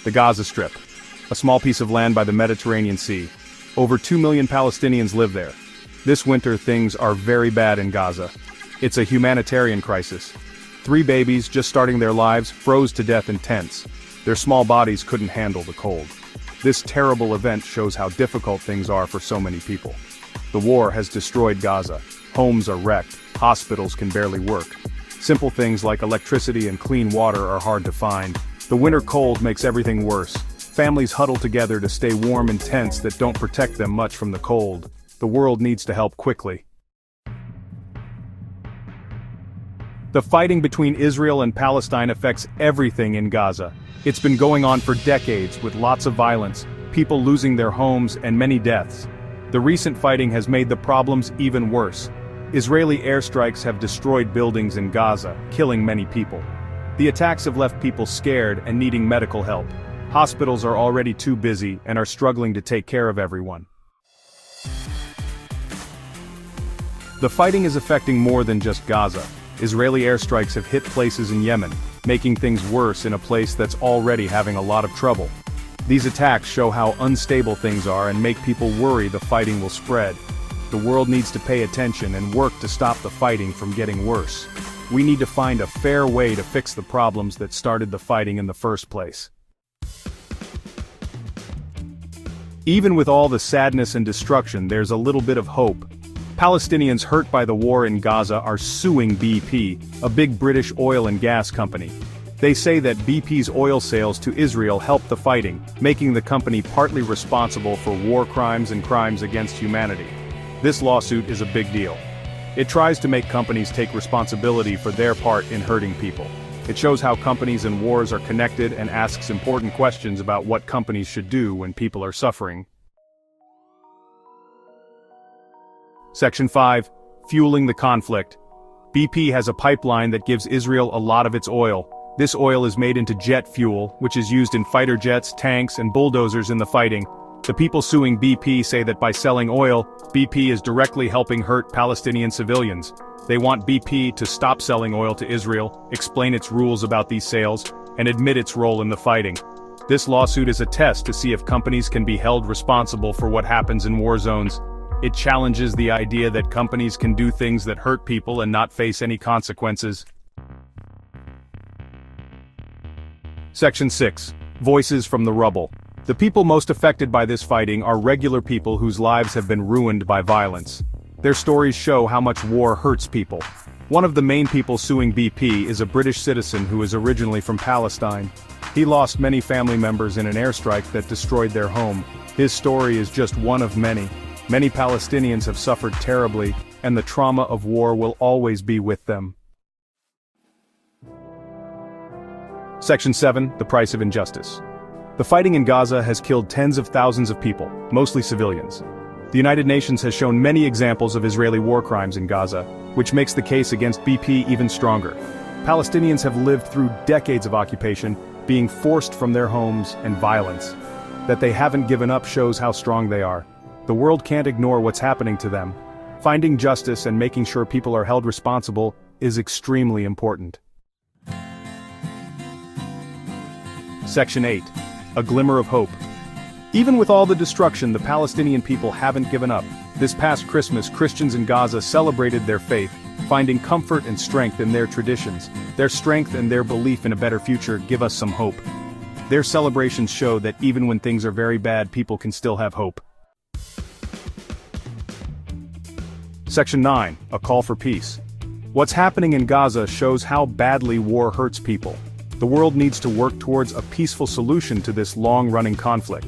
The Gaza Strip. A small piece of land by the Mediterranean Sea. Over 2 million Palestinians live there. This winter things are very bad in Gaza. It's a humanitarian crisis. 3 babies, just starting their lives, froze to death in tents. Their small bodies couldn't handle the cold. This terrible event shows how difficult things are for so many people. The war has destroyed Gaza. Homes are wrecked, hospitals can barely work. Simple things like electricity and clean water are hard to find. The winter cold makes everything worse. Families huddle together to stay warm in tents that don't protect them much from the cold. The world needs to help quickly. The fighting between Israel and Palestine affects everything in Gaza. It's been going on for decades with lots of violence, people losing their homes and many deaths. The recent fighting has made the problems even worse. Israeli airstrikes have destroyed buildings in Gaza, killing many people. The attacks have left people scared and needing medical help. Hospitals are already too busy and are struggling to take care of everyone. The fighting is affecting more than just Gaza. Israeli airstrikes have hit places in Yemen, making things worse in a place that's already having a lot of trouble. These attacks show how unstable things are and make people worry the fighting will spread. The world needs to pay attention and work to stop the fighting from getting worse. We need to find a fair way to fix the problems that started the fighting in the first place. Even with all the sadness and destruction, there's a little bit of hope. Palestinians hurt by the war in Gaza are suing BP, a big British oil and gas company. They say that BP's oil sales to Israel helped the fighting, making the company partly responsible for war crimes and crimes against humanity. This lawsuit is a big deal. It tries to make companies take responsibility for their part in hurting people. It shows how companies and wars are connected and asks important questions about what companies should do when people are suffering. Section 5. Fueling the conflict. BP has a pipeline that gives Israel a lot of its oil. This oil is made into jet fuel, which is used in fighter jets, tanks, and bulldozers in the fighting. The people suing BP say that by selling oil, BP is directly helping hurt Palestinian civilians. They want BP to stop selling oil to Israel, explain its rules about these sales, and admit its role in the fighting. This lawsuit is a test to see if companies can be held responsible for what happens in war zones. It challenges the idea that companies can do things that hurt people and not face any consequences. Section 6. Voices from the rubble. The people most affected by this fighting are regular people whose lives have been ruined by violence. Their stories show how much war hurts people. One of the main people suing BP is a British citizen who is originally from Palestine. He lost many family members in an airstrike that destroyed their home. His story is just one of many. Many Palestinians have suffered terribly, and the trauma of war will always be with them. Section 7. The price of injustice. The fighting in Gaza has killed tens of thousands of people, mostly civilians. The United Nations has shown many examples of Israeli war crimes in Gaza, which makes the case against BP even stronger. Palestinians have lived through decades of occupation, being forced from their homes and violence. That they haven't given up shows how strong they are. The world can't ignore what's happening to them. Finding justice and making sure people are held responsible is extremely important. Section 8. A glimmer of hope. Even with all the destruction, the Palestinian people haven't given up. This past Christmas, Christians in Gaza celebrated their faith, finding comfort and strength in their traditions. Their strength and their belief in a better future give us some hope. Their celebrations show that even when things are very bad, people can still have hope. Section 9. A call for peace. What's happening in Gaza shows how badly war hurts people. The world needs to work towards a peaceful solution to this long-running conflict.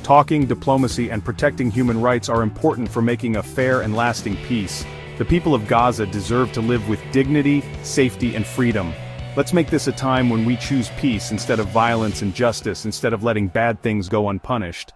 Talking, diplomacy, and protecting human rights are important for making a fair and lasting peace. The people of Gaza deserve to live with dignity, safety, and freedom. Let's make this a time when we choose peace instead of violence and justice, instead of letting bad things go unpunished.